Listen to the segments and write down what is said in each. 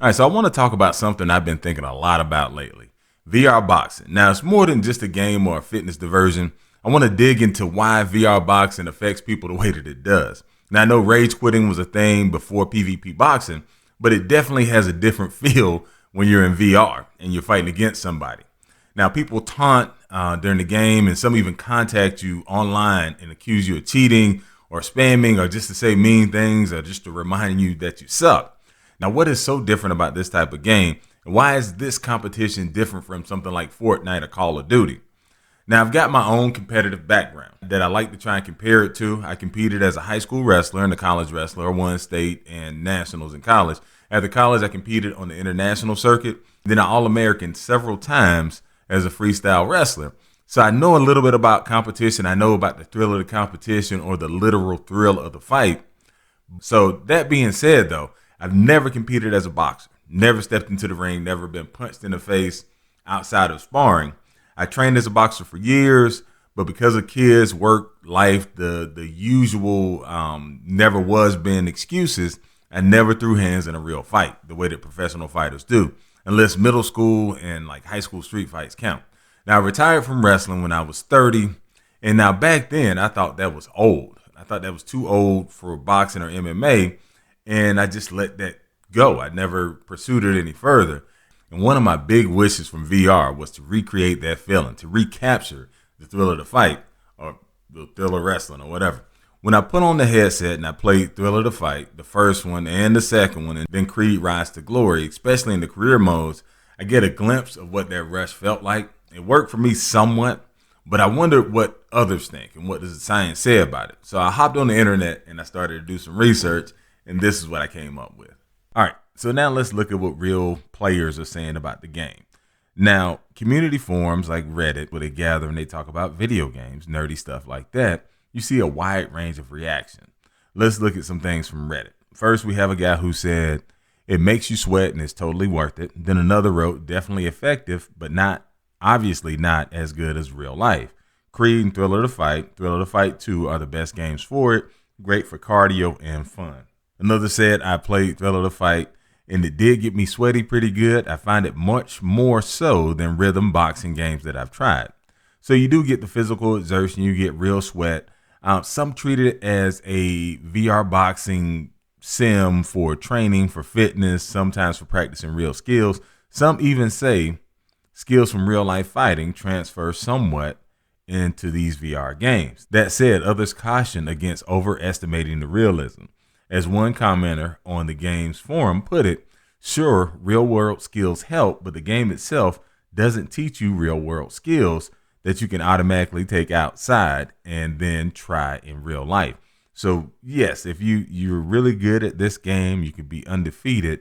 All right, so I want to talk about something I've been thinking a lot about lately. VR boxing. Now, it's more than just a game or a fitness diversion. I want to dig into why VR boxing affects people the way that it does. Now, I know rage quitting was a thing before PvP boxing, but it definitely has a different feel when you're in VR and you're fighting against somebody. Now, people taunt during the game, and some even contact you online and accuse you of cheating or spamming or just to say mean things or just to remind you that you suck. Now, what is so different about this type of game? And why is this competition different from something like Fortnite or Call of Duty? Now, I've got my own competitive background that I like to try and compare it to. I competed as a high school wrestler and a college wrestler, won state and nationals in college. After college, I competed on the international circuit. Then I All-American several times as a freestyle wrestler. So I know a little bit about competition. I know about the thrill of the competition or the literal thrill of the fight. So that being said, though, I've never competed as a boxer, never stepped into the ring, never been punched in the face outside of sparring. I trained as a boxer for years, but because of kids, work, life, the usual never was been excuses, I never threw hands in a real fight the way that professional fighters do, unless middle school and like high school street fights count. Now, I retired from wrestling when I was 30, and now back then I thought that was old. I thought that was too old for boxing or MMA. And I just let that go. I never pursued it any further. And one of my big wishes from VR was to recreate that feeling, to recapture the thrill of the fight or the thrill of wrestling or whatever. When I put on the headset and I played Thrill of the Fight, the first one and the second one, and then Creed Rise to Glory, especially in the career modes, I get a glimpse of what that rush felt like. It worked for me somewhat, but I wondered what others think and what does the science say about it. So I hopped on the internet and I started to do some research. And this is what I came up with. All right, so now let's look at what real players are saying about the game. Now, community forums like Reddit, where they gather and they talk about video games, nerdy stuff like that, you see a wide range of reaction. Let's look at some things from Reddit. First, we have a guy who said, it makes you sweat and it's totally worth it. Then another wrote, definitely effective, but obviously not as good as real life. Creed and Thrill of the Fight 2 are the best games for it. Great for cardio and fun. Another said, I played Thrill of the Fight, and it did get me sweaty pretty good. I find it much more so than rhythm boxing games that I've tried. So you do get the physical exertion, you get real sweat. Some treat it as a VR boxing sim for training, for fitness, sometimes for practicing real skills. Some even say skills from real life fighting transfer somewhat into these VR games. That said, others caution against overestimating the realism. As one commenter on the game's forum put it, sure, real world skills help, but the game itself doesn't teach you real world skills that you can automatically take outside and then try in real life. So yes, if you're really good at this game, you can be undefeated.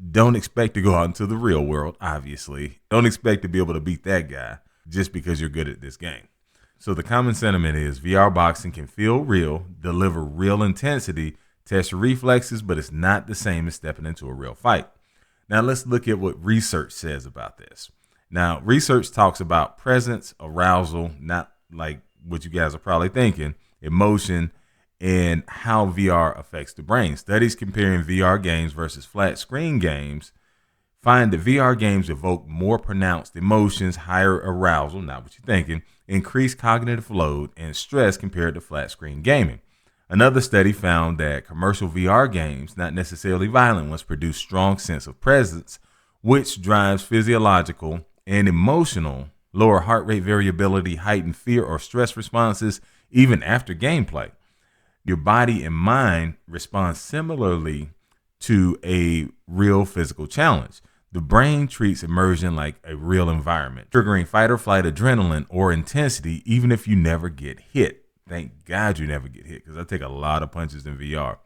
Don't expect to go out into the real world, obviously. Don't expect to be able to beat that guy just because you're good at this game. So the common sentiment is VR boxing can feel real, deliver real intensity, test your reflexes, but it's not the same as stepping into a real fight. Now let's look at what research says about this. Now, research talks about presence, arousal, not like what you guys are probably thinking, emotion, and how VR affects the brain. Studies comparing VR games versus flat screen games find that VR games evoke more pronounced emotions, higher arousal, not what you're thinking, increased cognitive load, and stress compared to flat screen gaming. Another study found that commercial VR games, not necessarily violent ones, produce strong sense of presence, which drives physiological and emotional, lower heart rate variability, heightened fear or stress responses, even after gameplay. Your body and mind respond similarly to a real physical challenge. The brain treats immersion like a real environment, triggering fight or flight adrenaline or intensity, even if you never get hit. Thank God you never get hit, because I take a lot of punches in VR.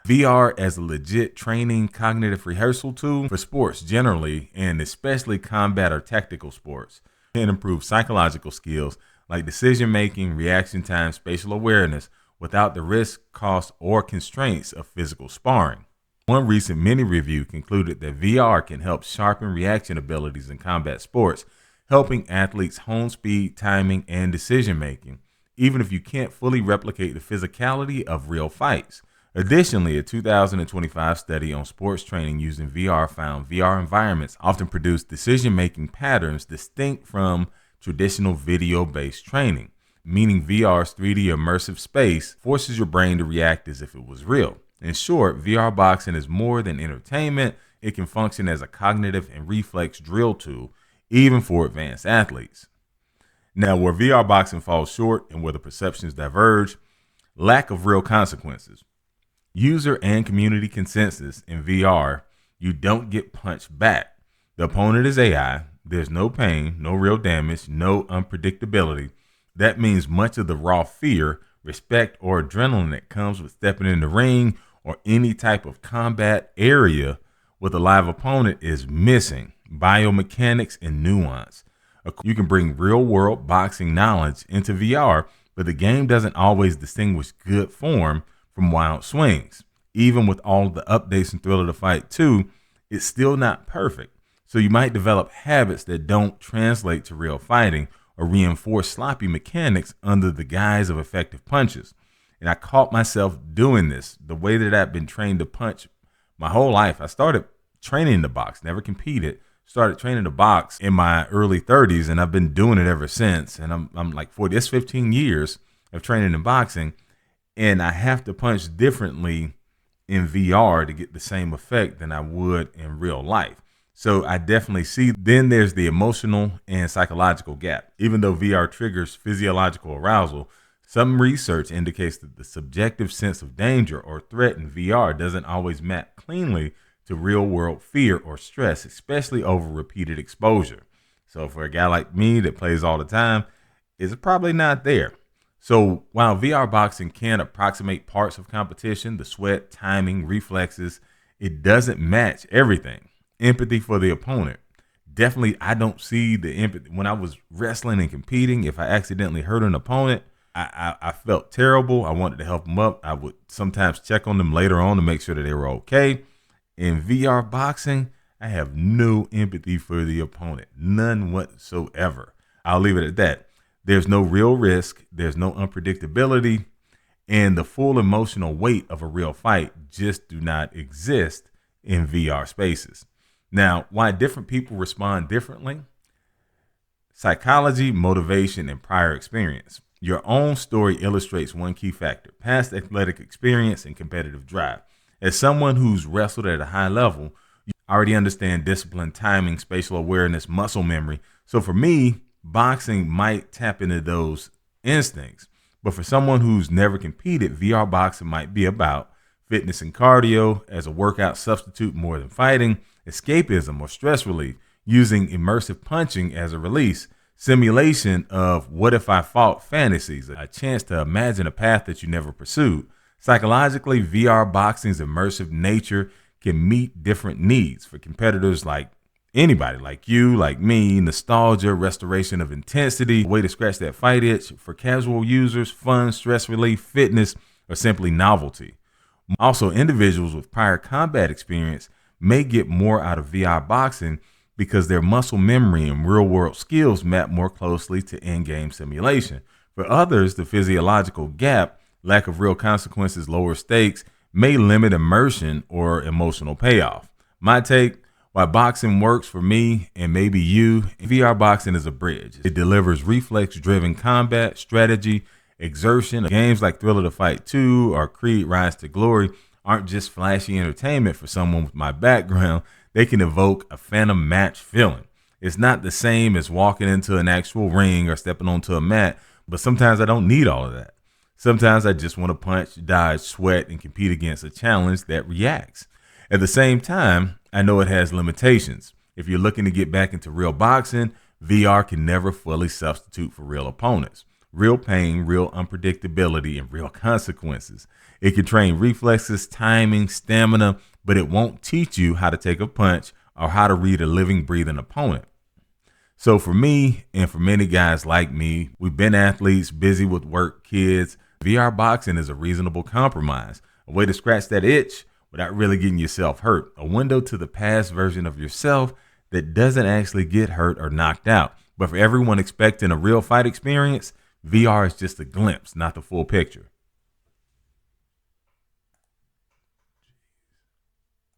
VR as a legit training cognitive rehearsal tool for sports generally, and especially combat or tactical sports, can improve psychological skills like decision-making, reaction time, spatial awareness without the risk, cost, or constraints of physical sparring. One recent mini review concluded that VR can help sharpen reaction abilities in combat sports, helping athletes hone speed, timing, and decision-making, even if you can't fully replicate the physicality of real fights. Additionally, a 2025 study on sports training using VR found VR environments often produce decision-making patterns distinct from traditional video-based training, meaning VR's 3D immersive space forces your brain to react as if it was real. In short, VR boxing is more than entertainment. It can function as a cognitive and reflex drill tool, even for advanced athletes. Now, where VR boxing falls short and where the perceptions diverge, lack of real consequences. User and community consensus in VR, you don't get punched back. The opponent is AI. There's no pain, no real damage, no unpredictability. That means much of the raw fear, respect, or adrenaline that comes with stepping in the ring or any type of combat area with a live opponent is missing. Biomechanics and nuance. You can bring real world boxing knowledge into VR, but the game doesn't always distinguish good form from wild swings. Even with all the updates in Thrill of the Fight 2, it's still not perfect. So you might develop habits that don't translate to real fighting or reinforce sloppy mechanics under the guise of effective punches. And I caught myself doing this the way that I've been trained to punch my whole life. I started training to box, never competed. Started training to box in my early 30s, and I've been doing it ever since. And I'm like 40. That's 15 years of training in boxing, and I have to punch differently in VR to get the same effect than I would in real life. So I definitely see. Then there's the emotional and psychological gap. Even though VR triggers physiological arousal, some research indicates that the subjective sense of danger or threat in VR doesn't always map cleanly to real world fear or stress, especially over repeated exposure. So for a guy like me that plays all the time, it's probably not there. So while VR boxing can approximate parts of competition, the sweat, timing, reflexes, it doesn't match everything. Empathy for the opponent. Definitely, I don't see the empathy. When I was wrestling and competing, if I accidentally hurt an opponent, I felt terrible. I wanted to help them up. I would sometimes check on them later on to make sure that they were okay. In VR boxing, I have no empathy for the opponent, none whatsoever. I'll leave it at that. There's no real risk, there's no unpredictability, and the full emotional weight of a real fight just do not exist in VR spaces. Now, why different people respond differently? Psychology, motivation, and prior experience. Your own story illustrates one key factor: past athletic experience and competitive drive. As someone who's wrestled at a high level, you already understand discipline, timing, spatial awareness, muscle memory. So for me, boxing might tap into those instincts. But for someone who's never competed, VR boxing might be about fitness and cardio as a workout substitute more than fighting, escapism or stress relief, using immersive punching as a release, simulation of what if I fought fantasies, a chance to imagine a path that you never pursued. Psychologically, VR boxing's immersive nature can meet different needs. For competitors like anybody, like you, like me, nostalgia, restoration of intensity, a way to scratch that fight itch. For casual users, fun, stress relief, fitness, or simply novelty. Also, individuals with prior combat experience may get more out of VR boxing because their muscle memory and real-world skills map more closely to in-game simulation. For others, the physiological gap, lack of real consequences, lower stakes, may limit immersion or emotional payoff. My take: why boxing works for me and maybe you, VR boxing is a bridge. It delivers reflex-driven combat, strategy, exertion. Games like Thrill of the Fight 2 or Creed Rise to Glory aren't just flashy entertainment for someone with my background. They can evoke a phantom match feeling. It's not the same as walking into an actual ring or stepping onto a mat, but sometimes I don't need all of that. Sometimes I just want to punch, dodge, sweat, and compete against a challenge that reacts. At the same time, I know it has limitations. If you're looking to get back into real boxing, VR can never fully substitute for real opponents. Real pain, real unpredictability, and real consequences. It can train reflexes, timing, stamina, but it won't teach you how to take a punch or how to read a living, breathing opponent. So for me, and for many guys like me, we've been athletes, busy with work, kids. VR boxing is a reasonable compromise, a way to scratch that itch without really getting yourself hurt, a window to the past version of yourself that doesn't actually get hurt or knocked out. But for everyone expecting a real fight experience, VR is just a glimpse, not the full picture.